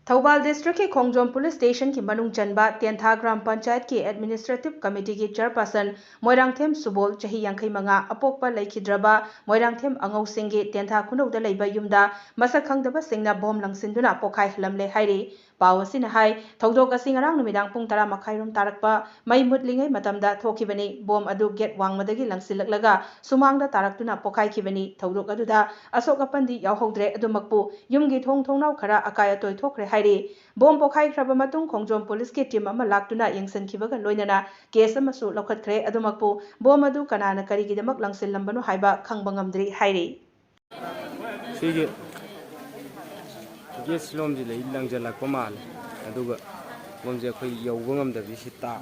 Thobal District की Khongjom police station की मनुंग चनबा तेंथा ग्राम पंचायत की एडमिनिस्ट्रेटिव कमेटी की चेयरपर्सन मोइरांगथेम सुबोल चाही यांखई मंगा अपोकपा लेखिद्रबा मोइरांगथेम अंगौसिंगी तेंथा खुनौदा लेबा युमदा मसक खंगदबा सिंगना बोम लंगसिंदुना पोखाइहल्लमले हाइरी पाव असिना हाई थौदोक असि ngarang नुमिदांग पुंग 10 मखाइरोम तारकपा मई मुतलिंगै मतमदा थोखिबनी बोम अदु गेट वांगमदगी लंगसिलकलगा सुमांगदा तारकतुना पोखाइखिबनी थौदोक अदुदा अशोक अपंदी यावहौद्रे अदुमकपु युमगी थोंगनाव खरा अकाय अतोय थोखरे हाइरी बोम पोखाइख्रबा मतुंग खोंगजोम पुलिस की टीम अमा लाक्तुना यंगसनखिबगा लोइनना केस अमसु लौखतख्रे अदुमकपु बोम अदु कनाना करिगिदमक लंगसिललंबनु हाइबा खंगबा ngamdri हाइरी सिगे गेस लोमजी ले लंगजलकपा माल अदुगा बोमजे अखोय यौबा ngamdabisi ता